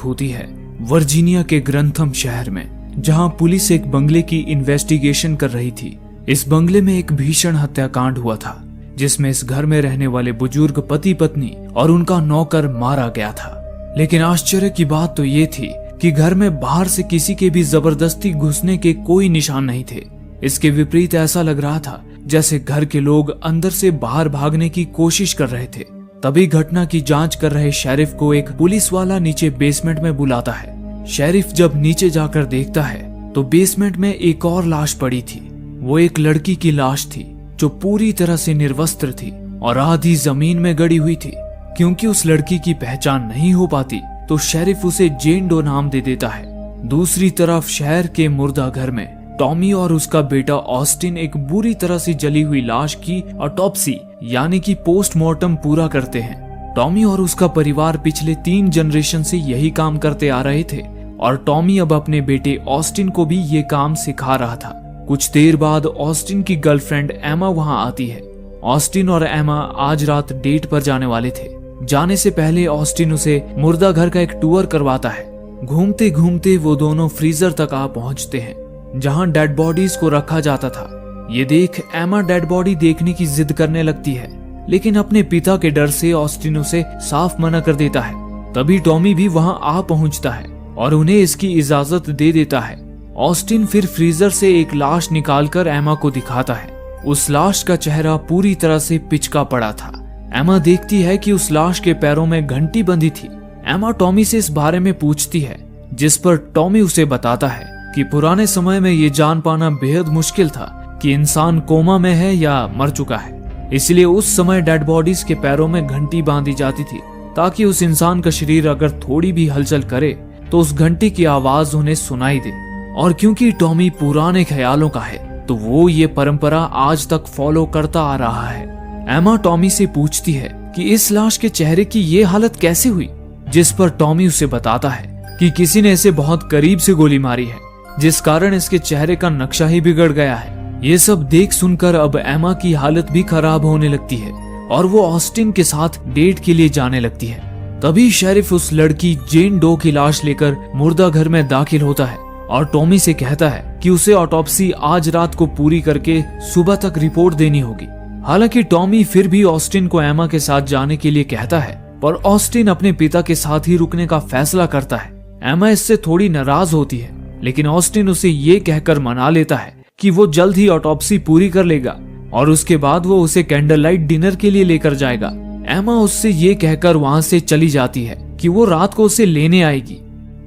बात होती है वर्जीनिया के ग्रंथम शहर में, जहां पुलिस एक बंगले की इन्वेस्टिगेशन कर रही थी। इस बंगले में एक भीषण हत्याकांड हुआ था, जिसमें इस घर में रहने वाले बुजुर्ग पति पत्नी और उनका नौकर मारा गया था। लेकिन आश्चर्य की बात तो ये थी कि घर में बाहर से किसी के भी जबरदस्ती घुसने के कोई निशान नहीं थे। इसके विपरीत ऐसा लग रहा था जैसे घर के लोग अंदर से बाहर भागने की कोशिश कर रहे थे। तभी घटना की जांच कर रहे शेरिफ को एक पुलिस वाला नीचे बेसमेंट में बुलाता है। शेरिफ जब नीचे जाकर देखता है तो बेसमेंट में एक और लाश पड़ी थी। वो एक लड़की की लाश थी जो पूरी तरह से निर्वस्त्र थी और आधी जमीन में गड़ी हुई थी। क्योंकि उस लड़की की पहचान नहीं हो पाती तो शेरिफ उसे जेन डो नाम दे देता है। दूसरी तरफ शहर के मुर्दा घर में टॉमी और उसका बेटा ऑस्टिन एक बुरी तरह से जली हुई लाश की ऑटोप्सी यानी कि पोस्टमार्टम पूरा करते हैं। टॉमी और उसका परिवार पिछले 3 जनरेशन से यही काम करते आ रहे थे और टॉमी अब अपने बेटे ऑस्टिन को भी ये काम सिखा रहा था। कुछ देर बाद ऑस्टिन की गर्लफ्रेंड एमा वहां आती है। ऑस्टिन और एमा आज रात डेट पर जाने वाले थे। जाने से पहले ऑस्टिन उसे मुर्दा घर का एक टूर करवाता है। घूमते घूमते वो दोनों फ्रीजर तक आ पहुंचते हैं जहां डेड बॉडीज को रखा जाता था। ये देख एमा डेड बॉडी देखने की जिद करने लगती है, लेकिन अपने पिता के डर से ऑस्टिन उसे साफ मना कर देता है। तभी टॉमी भी वहां आ पहुंचता है और उन्हें इसकी इजाजत दे देता है। ऑस्टिन फिर फ्रीजर से एक लाश निकालकर एमा को दिखाता है। उस लाश का चेहरा पूरी तरह से पिचका पड़ा था। एमा देखती है कि उस लाश के पैरों में घंटी बंधी थी। एमा टॉमी से इस बारे में पूछती है, जिस पर टॉमी उसे बताता है कि पुराने समय में ये जान पाना बेहद मुश्किल था कि इंसान कोमा में है या मर चुका है। इसलिए उस समय डेड बॉडीज के पैरों में घंटी बांधी जाती थी ताकि उस इंसान का शरीर अगर थोड़ी भी हलचल करे तो उस घंटी की आवाज उन्हें सुनाई दे। और क्योंकि टॉमी पुराने ख्यालों का है तो वो ये परंपरा आज तक फॉलो करता आ रहा है। एमा टॉमी से पूछती है कि इस लाश के चेहरे की ये हालत कैसे हुई, जिस पर टॉमी उसे बताता है कि किसी ने इसे बहुत करीब से गोली मारी है, जिस कारण इसके चेहरे का नक्शा ही बिगड़ गया है। ये सब देख सुनकर अब एमा की हालत भी खराब होने लगती है और वो ऑस्टिन के साथ डेट के लिए जाने लगती है। तभी शेरिफ उस लड़की जेन डो की लाश लेकर मुर्दा घर में दाखिल होता है और टॉमी से कहता है कि उसे ऑटोप्सी आज रात को पूरी करके सुबह तक रिपोर्ट देनी होगी। हालांकि टॉमी फिर भी ऑस्टिन को एमा के साथ जाने के लिए कहता है, पर ऑस्टिन अपने पिता के साथ ही रुकने का फैसला करता है। एमा इससे थोड़ी नाराज होती है, लेकिन ऑस्टिन उसे ये कहकर मना लेता है कि वो जल्द ही ऑटोप्सी पूरी कर लेगा और उसके बाद वो उसे कैंडल लाइट डिनर के लिए लेकर जाएगा। एमा उससे ये कहकर वहां से चली जाती है कि वो रात को उसे लेने आएगी।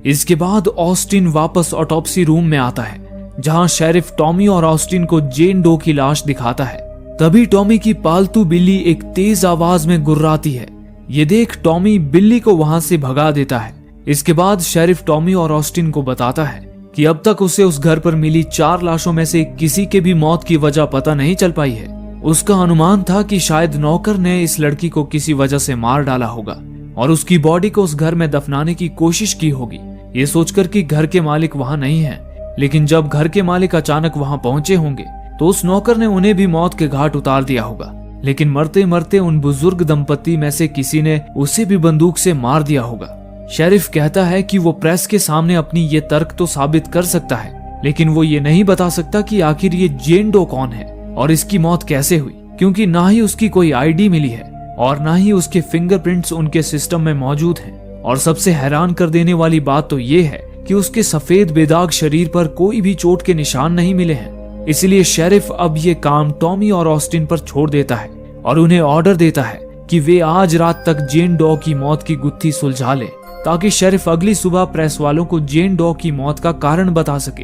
इसके बाद ऑस्टिन वापस ऑटोप्सी रूम में आता है, जहां शेरिफ टॉमी और ऑस्टिन को जेन डो की लाश दिखाता है। तभी टॉमी की पालतू बिल्ली एक तेज आवाज में गुर्राती है। ये देख टॉमी बिल्ली को वहां से भगा देता है। इसके बाद शेरिफ टॉमी और ऑस्टिन को बताता है कि अब तक उसे उस घर पर मिली 4 लाशों में से किसी के भी मौत की वजह पता नहीं चल पाई है। उसका अनुमान था कि शायद नौकर ने इस लड़की को किसी वजह से मार डाला होगा और उसकी बॉडी को उस घर में दफनाने की कोशिश की होगी, ये सोचकर कि घर के मालिक वहां नहीं है। लेकिन जब घर के मालिक अचानक वहां पहुंचे होंगे तो उस नौकर ने उन्हें भी मौत के घाट उतार दिया होगा। लेकिन मरते मरते उन बुजुर्ग दंपति में से किसी ने उसे भी बंदूक से मार दिया होगा। शेरिफ कहता है कि वो प्रेस के सामने अपनी ये तर्क तो साबित कर सकता है, लेकिन वो ये नहीं बता सकता कि आखिर ये जेन डो कौन है और इसकी मौत कैसे हुई, क्योंकि ना ही उसकी कोई आईडी मिली है और ना ही उसके फिंगरप्रिंट्स उनके सिस्टम में मौजूद हैं। और सबसे हैरान कर देने वाली बात तो ये है कि उसके सफेद बेदाग शरीर पर कोई भी चोट के निशान नहीं मिले हैं। इसलिए शेरिफ अब ये काम टॉमी और ऑस्टिन पर छोड़ देता है और उन्हें ऑर्डर देता है कि वे आज रात तक जेन डो की मौत की गुत्थी सुलझा ले, ताकि शेरिफ अगली सुबह प्रेस वालों को जेन डो की मौत का कारण बता सके।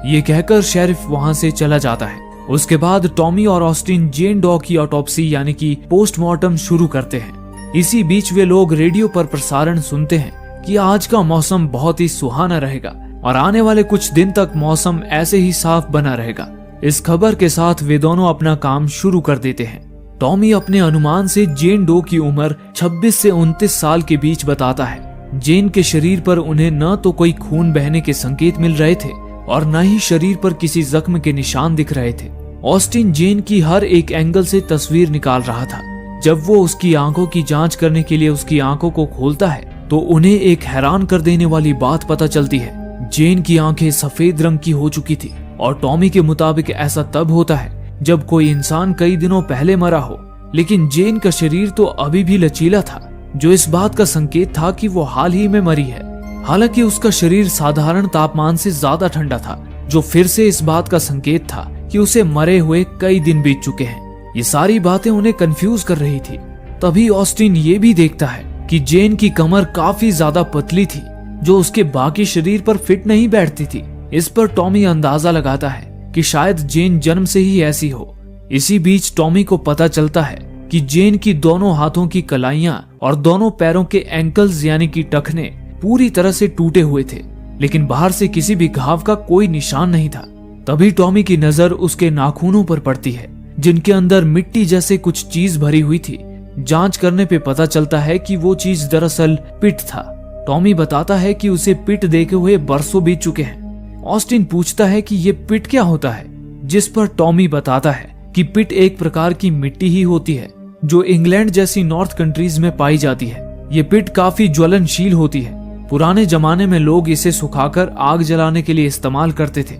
ये कहकर शेरिफ वहां से चला जाता है। उसके बाद टॉमी और ऑस्टिन जेन डो की ऑटोप्सी यानी कि पोस्टमार्टम शुरू करते हैं। इसी बीच वे लोग रेडियो पर प्रसारण सुनते हैं कि आज का मौसम बहुत ही सुहाना रहेगा और आने वाले कुछ दिन तक मौसम ऐसे ही साफ बना रहेगा। इस खबर के साथ वे दोनों अपना काम शुरू कर देते हैं। टॉमी अपने अनुमान से जेन डो की उम्र 26 से 29 साल के बीच बताता है। जेन के शरीर पर उन्हें न तो कोई खून बहने के संकेत मिल रहे थे और न ही शरीर पर किसी जख्म के निशान दिख रहे थे। ऑस्टिन जेन की हर एक एंगल से तस्वीर निकाल रहा था। जब वो उसकी आंखों की जांच करने के लिए उसकी आंखों को खोलता है तो उन्हें एक हैरान कर देने वाली बात पता चलती है। जेन की आंखें सफेद रंग की हो चुकी थी और टॉमी के मुताबिक ऐसा तब होता है जब कोई इंसान कई दिनों पहले मरा हो, लेकिन जेन का शरीर तो अभी भी लचीला था, जो इस बात का संकेत था कि वो हाल ही में मरी है। हालांकि उसका शरीर साधारण तापमान से ज्यादा ठंडा था, जो फिर से इस बात का संकेत था कि उसे मरे हुए कई दिन बीत चुके हैं। ये सारी बातें उन्हें कंफ्यूज कर रही थी। तभी ऑस्टिन ये भी देखता है कि जेन की कमर काफी ज्यादा पतली थी, जो उसके बाकी शरीर पर फिट नहीं बैठती थी। इस पर टॉमी अंदाजा लगाता है कि शायद जेन जन्म से ही ऐसी हो। इसी बीच टॉमी को पता चलता है कि जेन की दोनों हाथों की कलाइयां और दोनों पैरों के एंकल्स यानी कि टखने पूरी तरह से टूटे हुए थे, लेकिन बाहर से किसी भी घाव का कोई निशान नहीं था। तभी टॉमी की नजर उसके नाखूनों पर पड़ती है, जिनके अंदर मिट्टी जैसे कुछ चीज भरी हुई थी। जांच करने पे पता चलता है कि वो चीज दरअसल पिट था। टॉमी बताता है कि उसे पिट देखे हुए बरसों बीत चुके हैं। ऑस्टिन पूछता है कि ये पिट क्या होता है, जिस पर टॉमी बताता है कि पिट एक प्रकार की मिट्टी ही होती है जो इंग्लैंड जैसी नॉर्थ कंट्रीज में पाई जाती है। ये पिट काफी ज्वलनशील होती है। पुराने जमाने में लोग इसे सुखाकर आग जलाने के लिए इस्तेमाल करते थे।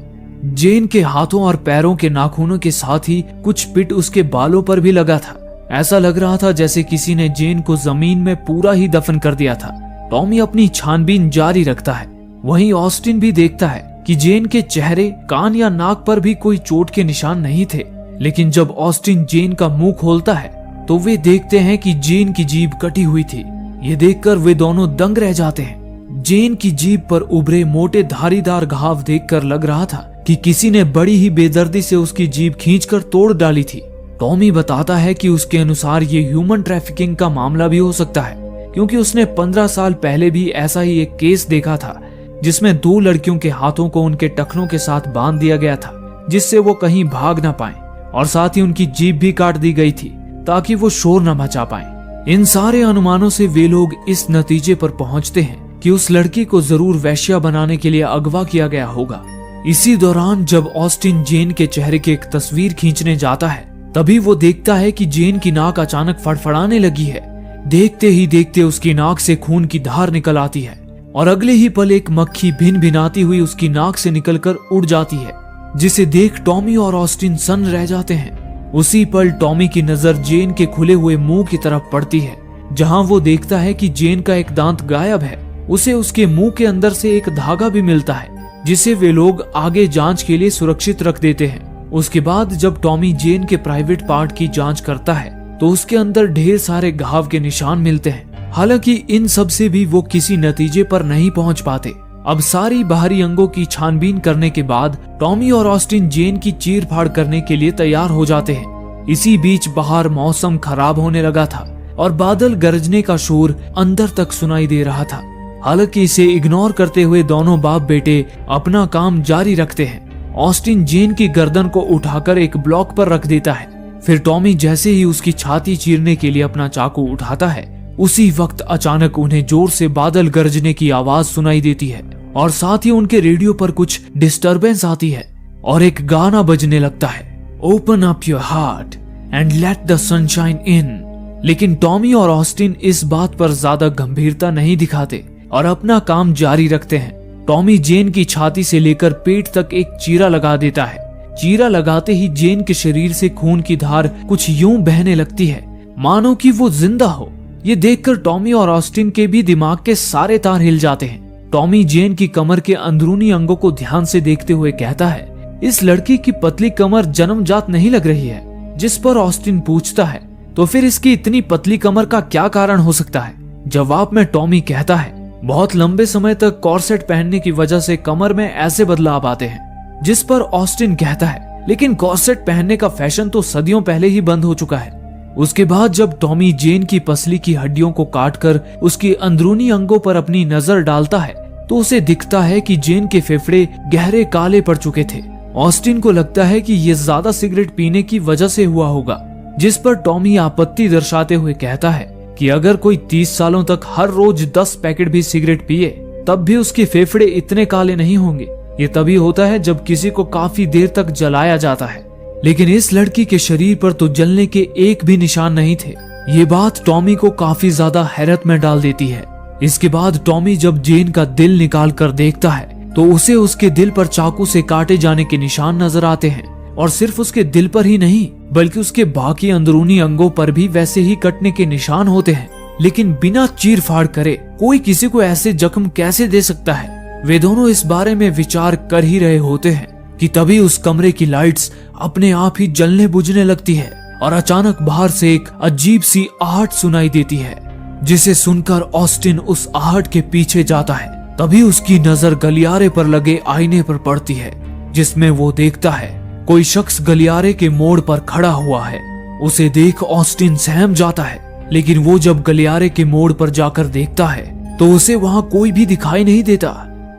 जेन के हाथों और पैरों के नाखूनों के साथ ही कुछ पिट उसके बालों पर भी लगा था। ऐसा लग रहा था जैसे किसी ने जेन को जमीन में पूरा ही दफन कर दिया था। टॉमी अपनी छानबीन जारी रखता है। वहीं ऑस्टिन भी देखता है कि जेन के चेहरे, कान या नाक पर भी कोई चोट के निशान नहीं थे। लेकिन जब ऑस्टिन जेन का मुंह खोलता है तो वे देखते हैं कि जेन की जीभ कटी हुई थी। ये देखकर वे दोनों दंग रह जाते हैं। जेन की जीभ पर उभरे मोटे धारीदार घाव देखकर लग रहा था कि किसी ने बड़ी ही बेदर्दी से उसकी जीभ खींचकर तोड़ डाली थी। टॉमी बताता है कि उसके अनुसार ये ह्यूमन ट्रैफिकिंग का मामला भी हो सकता है, क्योंकि उसने 15 साल पहले भी ऐसा ही एक केस देखा था जिसमें 2 लड़कियों के हाथों को उनके टखनों के साथ बांध दिया गया था, जिससे वो कहीं भाग ना पाएं, और साथ ही उनकी जीभ भी काट दी गई थी ताकि वो शोर न मचा पाएं। इन सारे अनुमानों से वे लोग इस नतीजे पर पहुंचते हैं कि उस लड़की को जरूर वेश्या बनाने के लिए अगवा किया गया होगा। इसी दौरान जब ऑस्टिन जेन के चेहरे की एक तस्वीर खींचने जाता है, तभी वो देखता है कि जेन की नाक अचानक फड़फड़ाने लगी है। देखते ही देखते उसकी नाक से खून की धार निकल आती है और अगले ही पल एक मक्खी भिन भिनाती हुई उसकी नाक से निकलकर उड़ जाती है, जिसे देख टॉमी और ऑस्टिन सन्न रह जाते हैं। उसी पल टॉमी की नजर जेन के खुले हुए मुंह की तरफ पड़ती है, जहां वो देखता है कि जेन का एक दांत गायब है। उसे उसके मुंह के अंदर से एक धागा भी मिलता है, जिसे वे लोग आगे जांच के लिए सुरक्षित रख देते हैं। उसके बाद जब टॉमी जेन के प्राइवेट पार्ट की जांच करता है तो उसके अंदर ढेर सारे घाव के निशान मिलते हैं। हालांकि इन सब से भी वो किसी नतीजे पर नहीं पहुंच पाते। अब सारी बाहरी अंगों की छानबीन करने के बाद टॉमी और ऑस्टिन जेन की चीर फाड़ करने के लिए तैयार हो जाते हैं। इसी बीच बाहर मौसम खराब होने लगा था और बादल गरजने का शोर अंदर तक सुनाई दे रहा था। हालांकि इसे इग्नोर करते हुए दोनों बाप बेटे अपना काम जारी रखते हैं। ऑस्टिन जेन की गर्दन को उठाकर एक ब्लॉक पर रख देता है। फिर टॉमी जैसे ही उसकी छाती चीरने के लिए अपना चाकू उठाता है, उसी वक्त अचानक उन्हें जोर से बादल गरजने की आवाज सुनाई देती है और साथ ही उनके रेडियो पर कुछ डिस्टरबेंस आती है और एक गाना बजने लगता है, open up your heart and let the sunshine इन। लेकिन टॉमी और ऑस्टिन इस बात पर ज्यादा गंभीरता नहीं दिखाते और अपना काम जारी रखते हैं। टॉमी जेन की छाती से लेकर पेट तक एक चीरा लगा देता है। चीरा लगाते ही जेन के शरीर से खून की धार कुछ यूं बहने लगती है मानो कि वो जिंदा हो। ये देखकर टॉमी और ऑस्टिन के भी दिमाग के सारे तार हिल जाते हैं। टॉमी जेन की कमर के अंदरूनी अंगों को ध्यान से देखते हुए कहता है, इस लड़की की पतली कमर जन्मजात नहीं लग रही है। जिस पर ऑस्टिन पूछता है, तो फिर इसकी इतनी पतली कमर का क्या कारण हो सकता है? जवाब में टॉमी कहता है, बहुत लंबे समय तक कॉर्सेट पहनने की वजह से कमर में ऐसे बदलाव आते हैं। जिस पर ऑस्टिन कहता है, लेकिन कॉर्सेट पहनने का फैशन तो सदियों पहले ही बंद हो चुका है। उसके बाद जब टॉमी जेन की पसली की हड्डियों को काटकर उसकी अंदरूनी अंगों पर अपनी नजर डालता है, तो उसे दिखता है कि जेन के फेफड़े गहरे काले पड़ चुके थे। ऑस्टिन को लगता है कि ये ज्यादा सिगरेट पीने की वजह से हुआ होगा। जिस पर टॉमी आपत्ति दर्शाते हुए कहता है कि अगर कोई 30 सालों तक हर रोज 10 पैकेट भी सिगरेट पिए, तब भी उसके फेफड़े इतने काले नहीं होंगे। ये तभी होता है जब किसी को काफी देर तक जलाया जाता है। लेकिन इस लड़की के शरीर पर तो जलने के एक भी निशान नहीं थे। ये बात टॉमी को काफी ज्यादा हैरत में डाल देती है। इसके बाद टॉमी जब जेन का दिल निकाल कर देखता है तो उसे उसके दिल पर चाकू से काटे जाने के निशान नजर आते हैं, और सिर्फ उसके दिल पर ही नहीं बल्कि उसके बाकी अंदरूनी अंगों पर भी वैसे ही कटने के निशान होते हैं। लेकिन बिना चीर फाड़ करे कोई किसी को ऐसे जख्म कैसे दे सकता है? वे दोनों इस बारे में विचार कर ही रहे होते हैं कि तभी उस कमरे की लाइट्स अपने आप ही जलने बुझने लगती है और अचानक बाहर से एक अजीब सी आहट सुनाई देती है, जिसे सुनकर ऑस्टिन उस आहट के पीछे जाता है। तभी उसकी नजर गलियारे पर लगे आईने पर पड़ती है, जिसमें वो देखता है कोई शख्स गलियारे के मोड़ पर खड़ा हुआ है। उसे देख ऑस्टिन सहम जाता है, लेकिन वो जब गलियारे के मोड़ पर जाकर देखता है तो उसे वहां कोई भी दिखाई नहीं देता।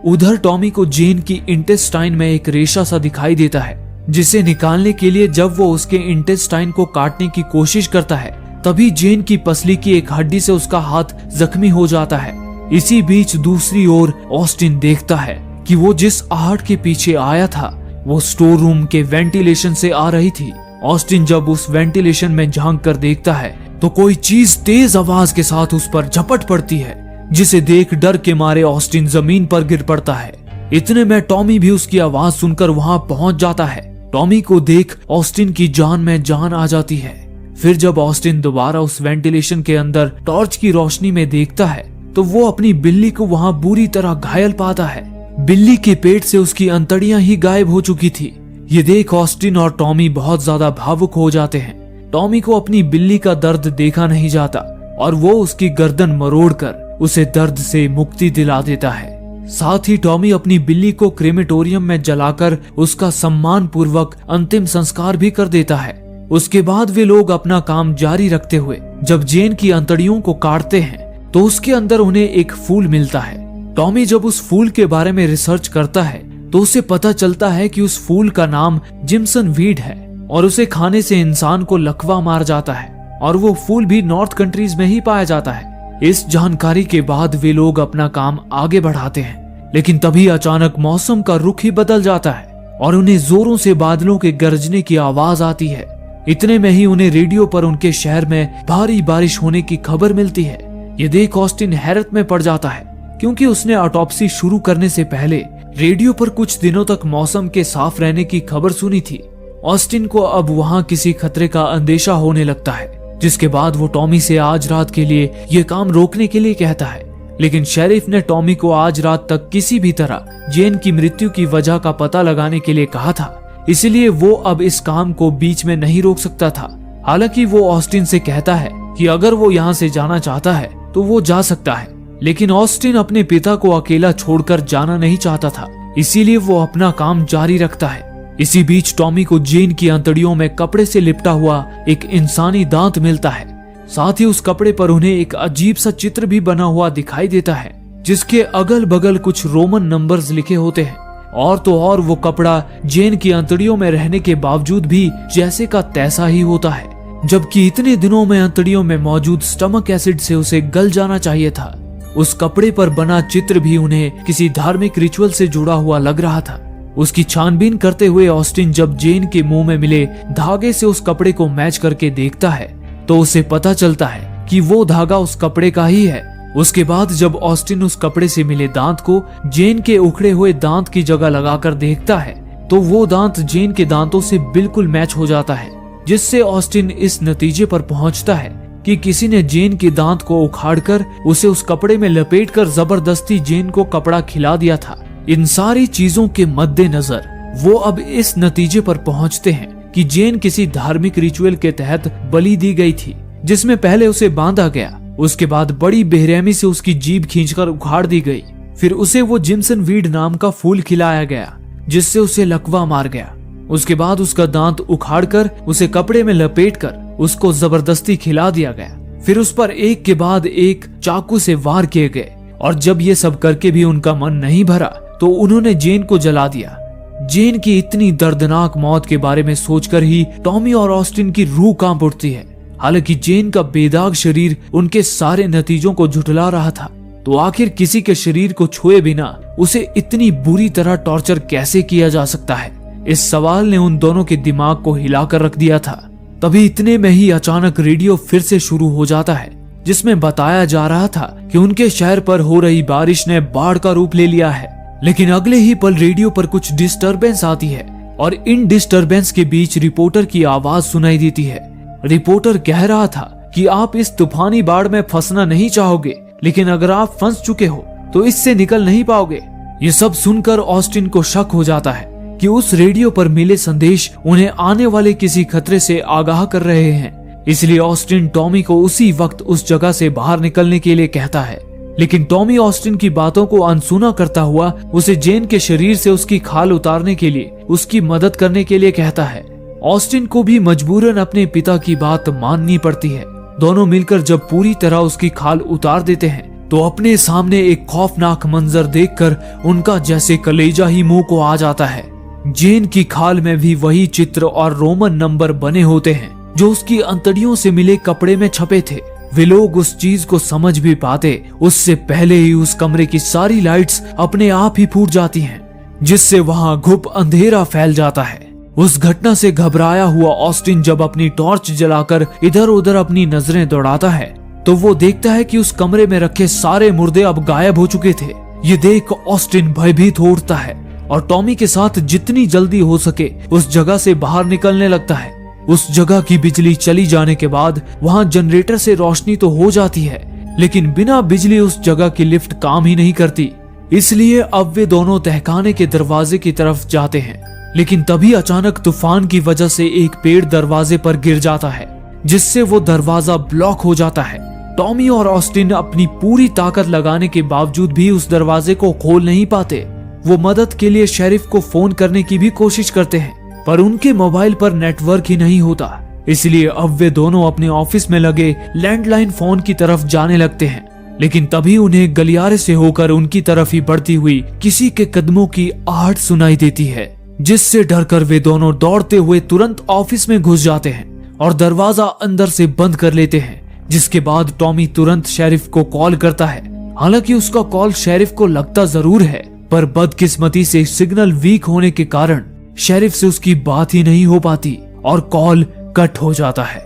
उधर टॉमी को जेन की इंटेस्टाइन में एक रेशा सा दिखाई देता है, जिसे निकालने के लिए जब वो उसके इंटेस्टाइन को काटने की कोशिश करता है तभी जेन की पसली की एक हड्डी से उसका हाथ जख्मी हो जाता है। इसी बीच दूसरी ओर ऑस्टिन देखता है कि वो जिस आहट के पीछे आया था वो स्टोर रूम के वेंटिलेशन से आ रही थी। ऑस्टिन जब उस वेंटिलेशन में झांक कर देखता है तो कोई चीज तेज आवाज के साथ उस पर झपट पड़ती है, जिसे देख डर के मारे ऑस्टिन जमीन पर गिर पड़ता है। इतने में टॉमी भी उसकी आवाज सुनकर वहां पहुंच जाता है। टॉमी को देख ऑस्टिन की जान में जान आ जाती है। फिर जब ऑस्टिन दोबारा उस वेंटिलेशन के अंदर टॉर्च की रोशनी में देखता है तो वो अपनी बिल्ली को वहां बुरी तरह घायल पाता है। बिल्ली के पेट से उसकी अंतड़ियां ही गायब हो चुकी थी। ये देख ऑस्टिन और टॉमी बहुत ज्यादा भावुक हो जाते हैं। टॉमी को अपनी बिल्ली का दर्द देखा नहीं जाता और वो उसकी गर्दन मरोड़कर उसे दर्द से मुक्ति दिला देता है। साथ ही टॉमी अपनी बिल्ली को क्रेमेटोरियम में जलाकर उसका सम्मान पूर्वक अंतिम संस्कार भी कर देता है। उसके बाद वे लोग अपना काम जारी रखते हुए जब जेन की अंतड़ियों को काटते हैं तो उसके अंदर उन्हें एक फूल मिलता है। टॉमी जब उस फूल के बारे में रिसर्च करता है तो उसे पता चलता है कि उस फूल का नाम जिम्सन वीड है और उसे खाने से इंसान को लकवा मार जाता है और वो फूल भी नॉर्थ कंट्रीज में ही पाया जाता है। इस जानकारी के बाद वे लोग अपना काम आगे बढ़ाते हैं, लेकिन तभी अचानक मौसम का रुख ही बदल जाता है और उन्हें जोरों से बादलों के गरजने की आवाज आती है। इतने में ही उन्हें रेडियो पर उनके शहर में भारी बारिश होने की खबर मिलती है। ये देख ऑस्टिन हैरत में पड़ जाता है, क्योंकि उसने ऑटोप्सी शुरू करने से पहले रेडियो पर कुछ दिनों तक मौसम के साफ रहने की खबर सुनी थी। ऑस्टिन को अब वहां किसी खतरे का अंदेशा होने लगता है, जिसके बाद वो टॉमी से आज रात के लिए ये काम रोकने के लिए कहता है। लेकिन शेरिफ ने टॉमी को आज रात तक किसी भी तरह जेन की मृत्यु की वजह का पता लगाने के लिए कहा था, इसलिए वो अब इस काम को बीच में नहीं रोक सकता था। हालांकि वो ऑस्टिन से कहता है कि अगर वो यहाँ से जाना चाहता है तो वो जा सकता है, लेकिन ऑस्टिन अपने पिता को अकेला छोड़कर जाना नहीं चाहता था, इसीलिए वो अपना काम जारी रखता है। इसी बीच टॉमी को जेन की अंतड़ियों में कपड़े से लिपटा हुआ एक इंसानी दांत मिलता है। साथ ही उस कपड़े पर उन्हें एक अजीब सा चित्र भी बना हुआ दिखाई देता है, जिसके अगल बगल कुछ रोमन नंबर्स लिखे होते हैं। और तो और वो कपड़ा जेन की अंतड़ियों में रहने के बावजूद भी जैसे का तैसा ही होता है, जबकि इतने दिनों में अंतड़ियों में मौजूद स्टमक एसिड से उसे गल जाना चाहिए था। उस कपड़े पर बना चित्र भी उन्हें किसी धार्मिक रिचुअल से जुड़ा हुआ लग रहा था। उसकी छानबीन करते हुए ऑस्टिन जब जेन के मुंह में मिले धागे से उस कपड़े को मैच करके देखता है तो उसे पता चलता है कि वो धागा उस कपड़े का ही है। उसके बाद जब ऑस्टिन उस कपड़े से मिले दांत को जेन के उखड़े हुए दांत की जगह लगाकर देखता है तो वो दांत जेन के दांतों से बिल्कुल मैच हो जाता है, जिससे ऑस्टिन इस नतीजे पर पहुंचता है कि किसी ने जेन के दांत को उखाड़कर उसे उस कपड़े में लपेटकर जबरदस्ती जेन को कपड़ा खिला दिया था। इन सारी चीजों के मद्देनजर वो अब इस नतीजे पर पहुंचते हैं कि जेन किसी धार्मिक रिचुअल के तहत बलि दी गई थी, जिसमें पहले उसे बांधा गया, उसके बाद बड़ी बेरहमी से उसकी जीभ खींचकर उखाड़ दी गई, फिर उसे वो जिम्सन वीड नाम का फूल खिलाया गया जिससे उसे लकवा मार गया। उसके बाद उसका दांत उखाड़कर उसे कपड़े में लपेटकर उसको जबरदस्ती खिला दिया गया। फिर उस पर एक के बाद एक चाकू से वार किए गए और जब ये सब करके भी उनका मन नहीं भरा तो उन्होंने जेन को जला दिया। जेन की इतनी दर्दनाक मौत के बारे में सोचकर ही टॉमी और ऑस्टिन की रूह कांप उठती है। हालांकि जेन का बेदाग शरीर उनके सारे नतीजों को झुठला रहा था, तो आखिर किसी के शरीर को छुए बिना उसे इतनी बुरी तरह टॉर्चर कैसे किया जा सकता है? इस सवाल ने उन दोनों के दिमाग को हिलाकर रख दिया था। तभी इतने में ही अचानक रेडियो फिर से शुरू हो जाता है जिसमें बताया जा रहा था कि उनके शहर पर हो रही बारिश ने बाढ़ का रूप ले लिया है। लेकिन अगले ही पल रेडियो पर कुछ डिस्टरबेंस आती है और इन डिस्टरबेंस के बीच रिपोर्टर की आवाज सुनाई देती है। रिपोर्टर कह रहा था कि आप इस तूफानी बाढ़ में फंसना नहीं चाहोगे, लेकिन अगर आप फंस चुके हो तो इससे निकल नहीं पाओगे। ये सब सुनकर ऑस्टिन को शक हो जाता है कि उस रेडियो पर मिले संदेश उन्हें आने वाले किसी खतरे से आगाह कर रहे हैं। इसलिए ऑस्टिन टॉमी को उसी वक्त उस जगह से बाहर निकलने के लिए कहता है। लेकिन टॉमी ऑस्टिन की बातों को अनसुना करता हुआ उसे जेन के शरीर से उसकी खाल उतारने के लिए उसकी मदद करने के लिए कहता है। ऑस्टिन को भी मजबूरन अपने पिता की बात माननी पड़ती है। दोनों मिलकर जब पूरी तरह उसकी खाल उतार देते हैं तो अपने सामने एक खौफनाक मंजर देखकर उनका जैसे कलेजा ही मुंह को आ जाता है। जेन की खाल में भी वही चित्र और रोमन नंबर बने होते हैं जो उसकी अंतड़ियों से मिले कपड़े में छपे थे। वे लोग उस चीज को समझ भी पाते उससे पहले ही उस कमरे की सारी लाइट्स अपने आप ही फूट जाती हैं, जिससे वहां घुप अंधेरा फैल जाता है। उस घटना से घबराया हुआ ऑस्टिन जब अपनी टॉर्च जलाकर इधर उधर अपनी नजरें दौड़ाता है तो वो देखता है कि उस कमरे में रखे सारे मुर्दे अब गायब हो चुके थे। ये देख ऑस्टिन भयभीत हो उठता है और टॉमी के साथ जितनी जल्दी हो सके उस जगह से बाहर निकलने लगता है। उस जगह की बिजली चली जाने के बाद वहां जनरेटर से रोशनी तो हो जाती है, लेकिन बिना बिजली उस जगह की लिफ्ट काम ही नहीं करती। इसलिए अब वे दोनों तहखाने के दरवाजे की तरफ जाते हैं। लेकिन तभी अचानक तूफान की वजह से एक पेड़ दरवाजे पर गिर जाता है, जिससे वो दरवाजा ब्लॉक हो जाता है। टॉमी और ऑस्टिन अपनी पूरी ताकत लगाने के बावजूद भी उस दरवाजे को खोल नहीं पाते। वो मदद के लिए शेरिफ को फोन करने की भी कोशिश करते हैं, पर उनके मोबाइल पर नेटवर्क ही नहीं होता। इसलिए अब वे दोनों अपने ऑफिस में लगे लैंडलाइन फोन की तरफ जाने लगते हैं। लेकिन तभी उन्हें गलियारे से होकर उनकी तरफ ही बढ़ती हुई किसी के कदमों की आहट सुनाई देती है, जिससे डरकर वे दोनों दौड़ते हुए तुरंत ऑफिस में घुस जाते हैं और दरवाजा अंदर से बंद कर लेते हैं। जिसके बाद टॉमी तुरंत शेरिफ को कॉल करता है। हालांकि उसका कॉल शेरिफ को लगता जरूर है, पर बदकिस्मती से सिग्नल वीक होने के कारण शेरिफ से उसकी बात ही नहीं हो पाती और कॉल कट हो जाता है।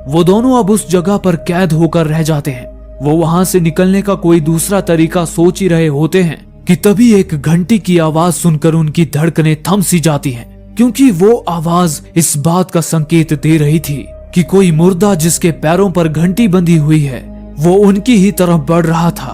वो दोनों अब उस जगह पर कैद होकर रह जाते हैं। वो वहां से निकलने का कोई दूसरा तरीका सोच ही रहे होते हैं कि तभी एक घंटी की आवाज सुनकर उनकी धड़कनें थम सी जाती हैं, क्योंकि वो आवाज इस बात का संकेत दे रही थी कि कोई मुर्दा जिसके पैरों पर घंटी बंधी हुई है वो उनकी ही तरफ बढ़ रहा था।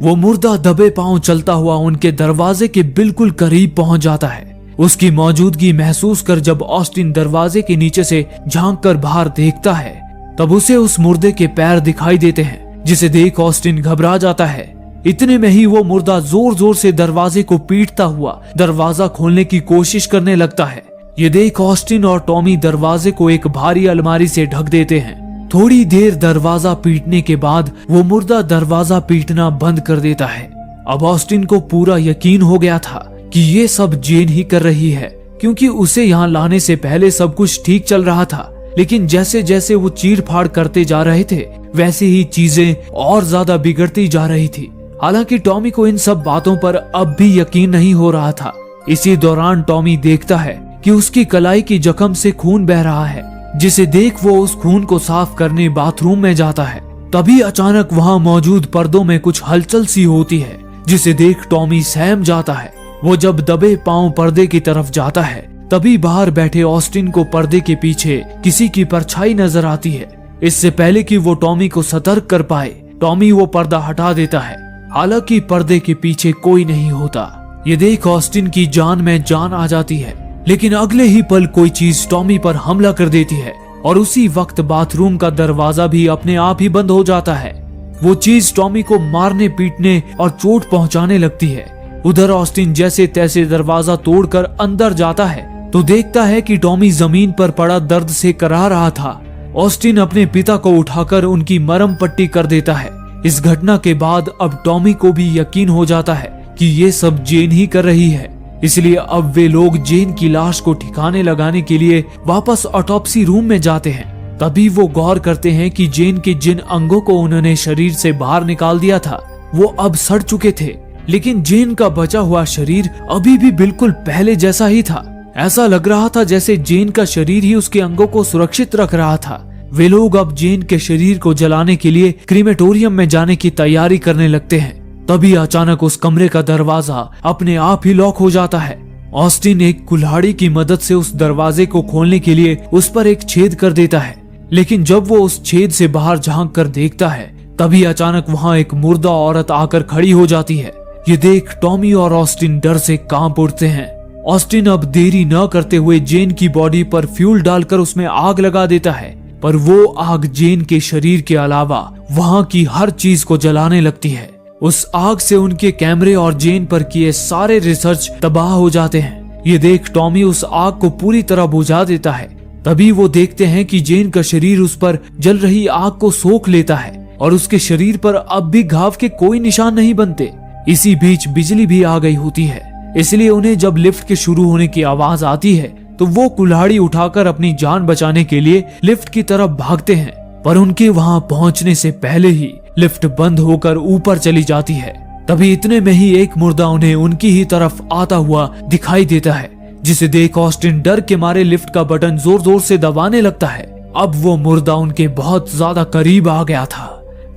वो मुर्दा दबे पांव चलता हुआ उनके दरवाजे के बिल्कुल करीब पहुंच जाता है। उसकी मौजूदगी महसूस कर जब ऑस्टिन दरवाजे के नीचे से झांककर बाहर देखता है तब उसे उस मुर्दे के पैर दिखाई देते हैं, जिसे देख ऑस्टिन घबरा जाता है। इतने में ही वो मुर्दा जोर जोर से दरवाजे को पीटता हुआ दरवाजा खोलने की कोशिश करने लगता है। ये देख ऑस्टिन और टॉमी दरवाजे को एक भारी अलमारी से ढक देते हैं। थोड़ी देर दरवाजा पीटने के बाद वो मुर्दा दरवाजा पीटना बंद कर देता है। अब ऑस्टिन को पूरा यकीन हो गया था कि ये सब जेन ही कर रही है, क्योंकि उसे यहाँ लाने से पहले सब कुछ ठीक चल रहा था। लेकिन जैसे जैसे वो चीर फाड़ करते जा रहे थे वैसे ही चीजें और ज्यादा बिगड़ती जा रही थी। हालांकि टॉमी को इन सब बातों पर अब भी यकीन नहीं हो रहा था। इसी दौरान टॉमी देखता है कि उसकी कलाई की जख्म से खून बह रहा है, जिसे देख वो उस खून को साफ करने बाथरूम में जाता है। तभी अचानक वहां मौजूद पर्दों में कुछ हलचल सी होती है, जिसे देख टॉमी सहम जाता है। वो जब दबे पांव पर्दे की तरफ जाता है तभी बाहर बैठे ऑस्टिन को पर्दे के पीछे किसी की परछाई नजर आती है। इससे पहले कि वो टॉमी को सतर्क कर पाए, टॉमी वो पर्दा हटा देता है। हालांकि पर्दे के पीछे कोई नहीं होता। ये देख ऑस्टिन की जान में जान आ जाती है, लेकिन अगले ही पल कोई चीज टॉमी पर हमला कर देती है और उसी वक्त बाथरूम का दरवाजा भी अपने आप ही बंद हो जाता है। वो चीज टॉमी को मारने पीटने और चोट पहुंचाने लगती है। उधर ऑस्टिन जैसे तैसे दरवाजा तोड़कर अंदर जाता है तो देखता है कि टॉमी जमीन पर पड़ा दर्द से कराह रहा था। ऑस्टिन अपने पिता को उठाकर उनकी मरहम पट्टी कर देता है। इस घटना के बाद अब टॉमी को भी यकीन हो जाता है कि ये सब जेन ही कर रही है। इसलिए अब वे लोग जेन की लाश को ठिकाने लगाने के लिए वापस ऑटोप्सी रूम में जाते हैं। तभी वो गौर करते हैं कि जेन के जिन अंगों को उन्होंने शरीर से बाहर निकाल दिया था वो अब सड़ चुके थे, लेकिन जेन का बचा हुआ शरीर अभी भी बिल्कुल पहले जैसा ही था। ऐसा लग रहा था जैसे जेन का शरीर ही उसके अंगों को सुरक्षित रख रहा था। वे लोग अब जेन के शरीर को जलाने के लिए क्रीमेटोरियम में जाने की तैयारी करने लगते हैं। तभी अचानक उस कमरे का दरवाजा अपने आप ही लॉक हो जाता है। ऑस्टिन एक कुल्हाड़ी की मदद से उस दरवाजे को खोलने के लिए उस पर एक छेद कर देता है, लेकिन जब वो उस छेद से बाहर झांक कर देखता है तभी अचानक वहाँ एक मुर्दा औरत आकर खड़ी हो जाती है। ये देख टॉमी और ऑस्टिन डर से कांप उठते हैं। ऑस्टिन अब देरी न करते हुए जेन की बॉडी पर फ्यूल डालकर उसमें आग लगा देता है, पर वो आग जेन के शरीर के अलावा वहाँ की हर चीज को जलाने लगती है। उस आग से उनके कैमरे और जेन पर किए सारे रिसर्च तबाह हो जाते हैं। ये देख टॉमी उस आग को पूरी तरह बुझा देता है। तभी वो देखते हैं कि जेन का शरीर उस पर जल रही आग को सोख लेता है और उसके शरीर पर अब भी घाव के कोई निशान नहीं बनते। इसी बीच बिजली भी आ गई होती है, इसलिए उन्हें जब लिफ्ट के शुरू होने की आवाज आती है तो वो कुल्हाड़ी उठाकर अपनी जान बचाने के लिए लिफ्ट की तरफ भागते हैं, पर उनके वहां पहुंचने से पहले ही लिफ्ट बंद होकर ऊपर चली जाती है। तभी इतने में ही एक मुर्दा उन्हें उनकी ही तरफ आता हुआ दिखाई देता है, जिसे देख ऑस्टिन डर के मारे लिफ्ट का बटन जोर जोर से दबाने लगता है। अब वो मुर्दा उनके बहुत ज्यादा करीब आ गया था,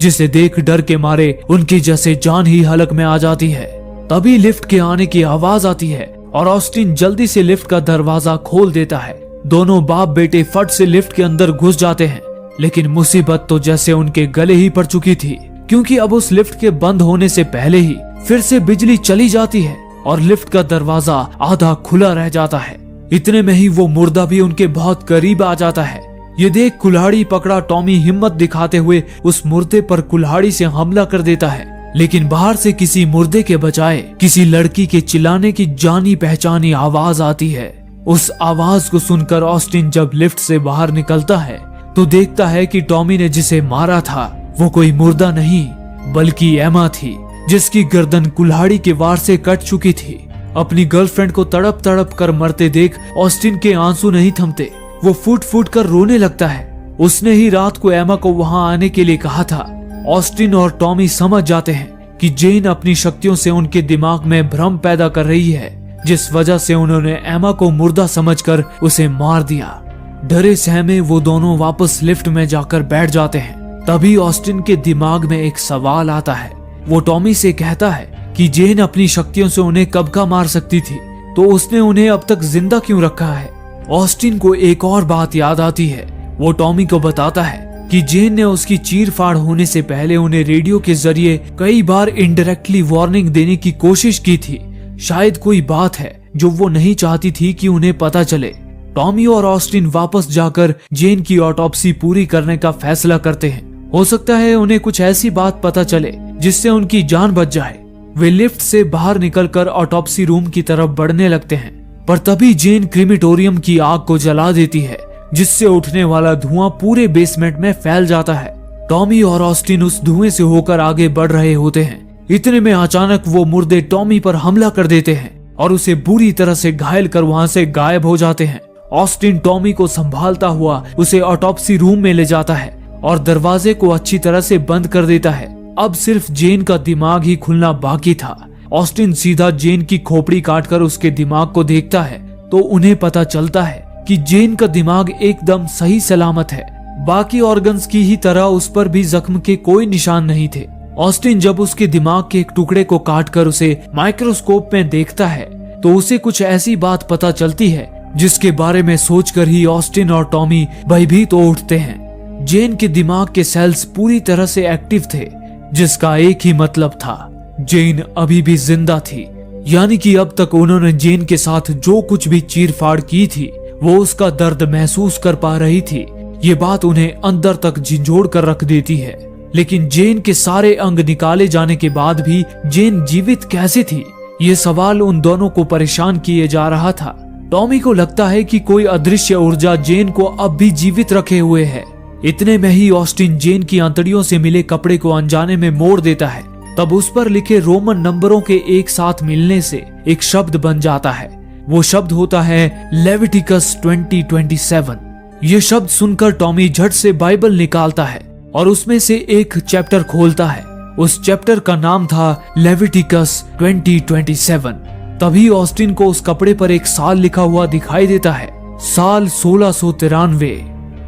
जिसे देख डर के मारे उनकी जैसे जान ही हलक में आ जाती है। तभी लिफ्ट के आने की आवाज आती है और ऑस्टिन जल्दी से लिफ्ट का दरवाजा खोल देता है। दोनों बाप बेटे फट से लिफ्ट के अंदर घुस जाते हैं, लेकिन मुसीबत तो जैसे उनके गले ही पड़ चुकी थी, क्योंकि अब उस लिफ्ट के बंद होने से पहले ही फिर से बिजली चली जाती है और लिफ्ट का दरवाजा आधा खुला रह जाता है। इतने में ही वो मुर्दा भी उनके बहुत करीब आ जाता है। ये देख कुल्हाड़ी पकड़ा टॉमी हिम्मत दिखाते हुए उस मुर्दे पर कुल्हाड़ी से हमला कर देता है, लेकिन बाहर से किसी मुर्दे के बजाय किसी लड़की के चिल्लाने की जानी पहचानी आवाज आती है। उस आवाज को सुनकर ऑस्टिन जब लिफ्ट से बाहर निकलता है तो देखता है कि टॉमी ने जिसे मारा था वो कोई मुर्दा नहीं बल्कि एमा थी, जिसकी गर्दन कुल्हाड़ी के वार से कट चुकी थी। अपनी गर्लफ्रेंड को तड़प तड़प कर मरते देख ऑस्टिन के आंसू नहीं थमते। वो फूट फूट कर रोने लगता है। उसने ही रात को एमा को वहां आने के लिए कहा था। ऑस्टिन और टॉमी समझ जाते हैं कि जेन अपनी शक्तियों से उनके दिमाग में भ्रम पैदा कर रही है, जिस वजह से उन्होंने एमा को मुर्दा समझकर उसे मार दिया। डरे सहमे वो दोनों वापस लिफ्ट में जाकर बैठ जाते हैं। तभी ऑस्टिन के दिमाग में एक सवाल आता है। वो टॉमी से कहता है कि जेन अपनी शक्तियों से उन्हें कब का मार सकती थी, तो उसने उन्हें अब तक जिंदा क्यों रखा है। ऑस्टिन को एक और बात याद आती है। वो टॉमी को बताता है कि जेन ने उसकी चीर फाड़ होने से पहले उन्हें रेडियो के जरिए कई बार इनडायरेक्टली वार्निंग देने की कोशिश की थी। शायद कोई बात है जो वो नहीं चाहती थी कि उन्हें पता चले। टॉमी और ऑस्टिन वापस जाकर जेन की ऑटोप्सी पूरी करने का फैसला करते हैं। हो सकता है उन्हें कुछ ऐसी बात पता चले जिससे उनकी जान बच जाए। वे लिफ्ट से बाहर निकलकर ऑटोप्सी रूम की तरफ बढ़ने लगते हैं, पर तभी जेन क्रीमेटोरियम की आग को जला देती है, जिससे उठने वाला धुआं पूरे बेसमेंट में फैल जाता है। टॉमी और ऑस्टिन उस धुएं से होकर आगे बढ़ रहे होते हैं। इतने में अचानक वो मुर्दे टॉमी पर हमला कर देते हैं और उसे बुरी तरह से घायल कर वहां से गायब हो जाते हैं। ऑस्टिन टॉमी को संभालता हुआ उसे ऑटोप्सी रूम में ले जाता है और दरवाजे को अच्छी तरह से बंद कर देता है। अब सिर्फ जेन का दिमाग ही खुलना बाकी था। ऑस्टिन सीधा जेन की खोपड़ी काटकर उसके दिमाग को देखता है तो उन्हें पता चलता है कि जेन का दिमाग एकदम सही सलामत है। बाकी ऑर्गन्स की ही तरह उस पर भी जख्म के कोई निशान नहीं थे। ऑस्टिन जब उसके दिमाग के एक टुकड़े को काटकर उसे माइक्रोस्कोप में देखता है तो उसे कुछ ऐसी बात पता चलती है जिसके बारे में सोचकर ही ऑस्टिन और टॉमी भयभीत हो उठते हैं। जेन के दिमाग के सेल्स पूरी तरह से एक्टिव थे, जिसका एक ही मतलब था, जेन अभी भी जिंदा थी। यानी कि अब तक उन्होंने जेन के साथ जो कुछ भी चीरफाड़ की थी वो उसका दर्द महसूस कर पा रही थी। ये बात उन्हें अंदर तक झिंझोड़ कर रख देती है। लेकिन जेन के सारे अंग निकाले जाने के बाद भी जेन जीवित कैसे थी, ये सवाल उन दोनों को परेशान किए जा रहा था। टॉमी को लगता है कि कोई अदृश्य ऊर्जा जेन को अब भी जीवित रखे हुए है। इतने में ही ऑस्टिन जेन की आंतड़ियों से मिले कपड़े को अनजाने में मोड़ देता है। तब उस पर लिखे रोमन नंबरों के एक साथ मिलने से एक शब्द बन जाता है। वो शब्द होता है लेविटिकस 20:27। ये शब्द सुनकर टॉमी झट से बाइबल निकालता है और उसमें से एक चैप्टर खोलता है। उस चैप्टर का नाम था लेविटिकस 20:27। तभी ऑस्टिन को उस कपड़े पर एक साल लिखा हुआ दिखाई देता है, साल 1693।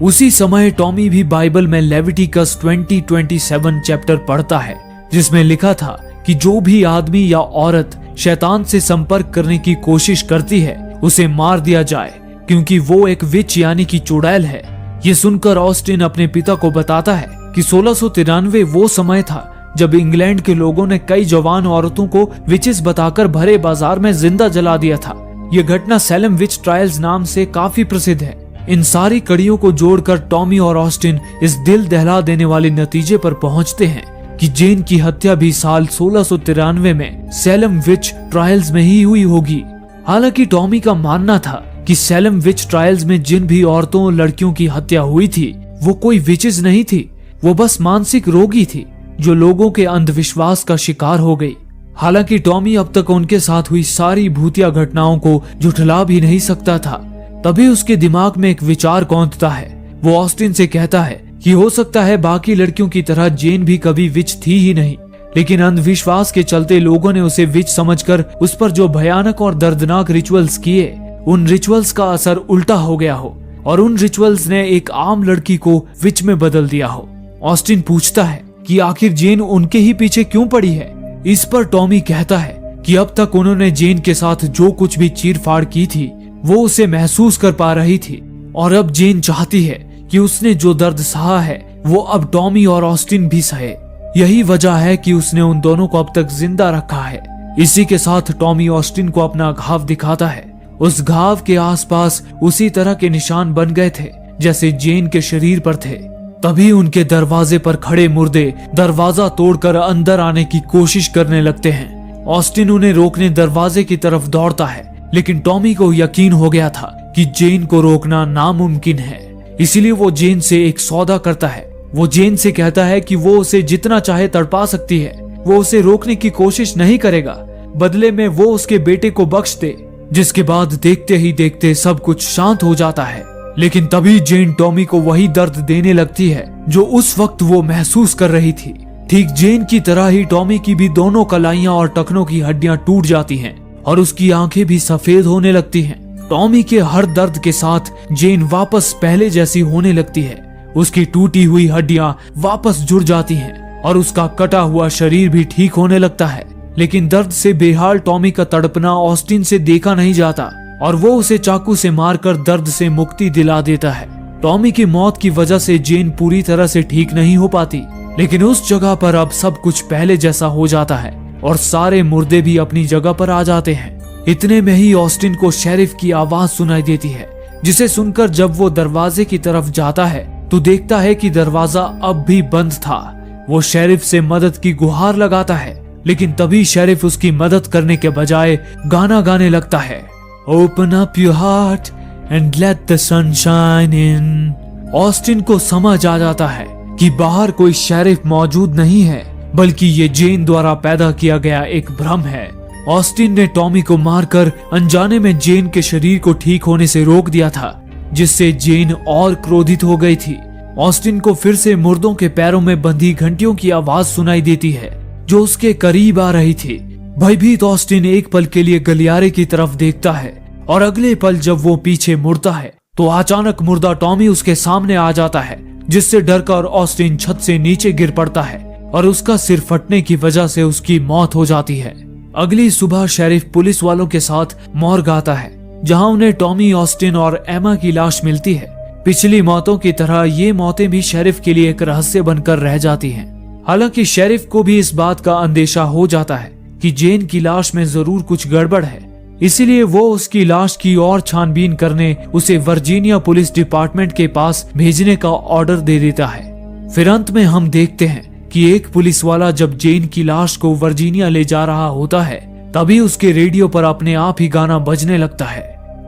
उसी समय टॉमी भी बाइबल में लेविटिकस 20:27 चैप्टर पढ़ता है, जिसमें लिखा था कि जो भी आदमी या औरत शैतान से संपर्क करने की कोशिश करती है उसे मार दिया जाए, क्योंकि वो एक विच यानी कि चुड़ैल है। ये सुनकर ऑस्टिन अपने पिता को बताता है कि 1693 वो समय था जब इंग्लैंड के लोगों ने कई जवान औरतों को विचेस बताकर भरे बाजार में जिंदा जला दिया था। यह घटना सैलम विच ट्रायल्स नाम से काफी प्रसिद्ध है। इन सारी कड़ियों को जोड़कर टॉमी और ऑस्टिन इस दिल दहला देने वाले नतीजे पर पहुंचते हैं कि जेन की हत्या भी साल 1693 में सैलम विच ट्रायल्स में ही हुई होगी। हालांकि टॉमी का मानना था कि सैलम विच ट्रायल्स में जिन भी औरतों और लड़कियों की हत्या हुई थी वो कोई विचेस नहीं थी, वो बस मानसिक रोगी थी जो लोगों के अंधविश्वास का शिकार हो गई। हालांकि टॉमी अब तक उनके साथ हुई सारी भूतिया घटनाओं को झुठला भी नहीं सकता था। तभी उसके दिमाग में एक विचार कौंधता है। वो ऑस्टिन से कहता है कि हो सकता है बाकी लड़कियों की तरह जेन भी कभी विच थी ही नहीं, लेकिन अंधविश्वास के चलते लोगों ने उसे विच समझकर उस पर जो भयानक और दर्दनाक रिचुअल्स किए, उन रिचुअल्स का असर उल्टा हो गया हो और उन रिचुअल्स ने एक आम लड़की को विच में बदल दिया हो। ऑस्टिन पूछता है कि आखिर जेन उनके ही पीछे क्यों पड़ी है। इस पर टॉमी कहता है कि अब तक उन्होंने जेन के साथ जो कुछ भी चीरफाड़ की थी वो उसे महसूस कर पा रही थी, और अब जेन चाहती है कि उसने जो दर्द सहा है वो अब टॉमी और ऑस्टिन भी सहे। यही वजह है कि उसने उन दोनों को अब तक जिंदा रखा है। इसी के साथ टॉमी ऑस्टिन को अपना घाव दिखाता है। उस घाव के आसपास उसी तरह के निशान बन गए थे जैसे जेन के शरीर पर थे। तभी उनके दरवाजे पर खड़े मुर्दे दरवाजा तोड़कर अंदर आने की कोशिश करने लगते हैं। ऑस्टिन उन्हें रोकने दरवाजे की तरफ दौड़ता है, लेकिन टॉमी को यकीन हो गया था कि जेन को रोकना नामुमकिन है। इसीलिए वो जेन से एक सौदा करता है। वो जेन से कहता है कि वो उसे जितना चाहे तड़पा सकती है, वो उसे रोकने की कोशिश नहीं करेगा, बदले में वो उसके बेटे को बख्श दे। जिसके बाद देखते ही देखते सब कुछ शांत हो जाता है। लेकिन तभी जेन टॉमी को वही दर्द देने लगती है जो उस वक्त वो महसूस कर रही थी। ठीक जेन की तरह ही टॉमी की भी दोनों कलाइयां और टखनों की हड्डियां टूट जाती हैं और उसकी आंखें भी सफेद होने लगती हैं। टॉमी के हर दर्द के साथ जेन वापस पहले जैसी होने लगती है। उसकी टूटी हुई हड्डियां वापस जुड़ जाती हैं और उसका कटा हुआ शरीर भी ठीक होने लगता है। लेकिन दर्द से बेहाल टॉमी का तड़पना ऑस्टिन से देखा नहीं जाता और वो उसे चाकू से मारकर दर्द से मुक्ति दिला देता है। टॉमी की मौत की वजह से जेन पूरी तरह से ठीक नहीं हो पाती, लेकिन उस जगह पर अब सब कुछ पहले जैसा हो जाता है और सारे मुर्दे भी अपनी जगह पर आ जाते हैं। इतने में ही ऑस्टिन को शेरिफ की आवाज सुनाई देती है, जिसे सुनकर जब वो दरवाजे की तरफ जाता है तो देखता है कि दरवाजा अब भी बंद था। वो शेरिफ से मदद की गुहार लगाता है, लेकिन तभी शेरिफ उसकी मदद करने के बजाय गाना गाने लगता है, Open up your heart and let the sun shine in। Austin को समझ आ जाता है कि बाहर कोई शेरिफ मौजूद नहीं है, बल्कि ये जेन द्वारा पैदा किया गया एक भ्रम है। ऑस्टिन ने टॉमी को मारकर अनजाने में जेन के शरीर को ठीक होने से रोक दिया था, जिससे जेन और क्रोधित हो गई थी। ऑस्टिन को फिर से मुर्दों के पैरों में बंधी घंटियों की आवाज सुनाई देती है जो उसके करीब आ रही थी। भयभीत ऑस्टिन एक पल के लिए गलियारे की तरफ देखता है और अगले पल जब वो पीछे मुड़ता है तो अचानक मुर्दा टॉमी उसके सामने आ जाता है, जिससे डरकर ऑस्टिन छत से नीचे गिर पड़ता है और उसका सिर फटने की वजह से उसकी मौत हो जाती है। अगली सुबह शेरिफ पुलिस वालों के साथ मॉर्ग आता है, जहां उन्हें टॉमी, ऑस्टिन और एमा की लाश मिलती है। पिछली मौतों की तरह ये मौतें भी शेरिफ के लिए एक रहस्य बनकर रह जाती हैं। हालांकि शेरिफ को भी इस बात का अंदेशा हो जाता है कि जेन की लाश में जरूर कुछ गड़बड़ है, इसीलिए वो उसकी लाश की और छानबीन करने उसे वर्जीनिया पुलिस डिपार्टमेंट के पास भेजने का ऑर्डर दे देता है। फिर अंत में हम देखते हैं कि एक पुलिस वाला जब जेन की लाश को वर्जीनिया ले जा रहा होता है, तभी उसके रेडियो पर अपने आप ही गाना बजने लगता है,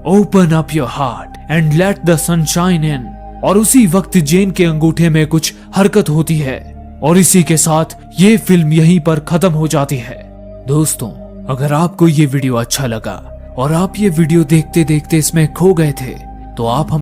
open up your heart and let the sunshine इन। और उसी वक्त जेन के अंगूठे में कुछ हरकत होती है और इसी के साथ ये फिल्म यहीं पर खत्म हो जाती है। दोस्तों, अगर आपको ये वीडियो अच्छा लगा और आप ये वीडियो देखते देखते इसमें खो गए थे तो आप हम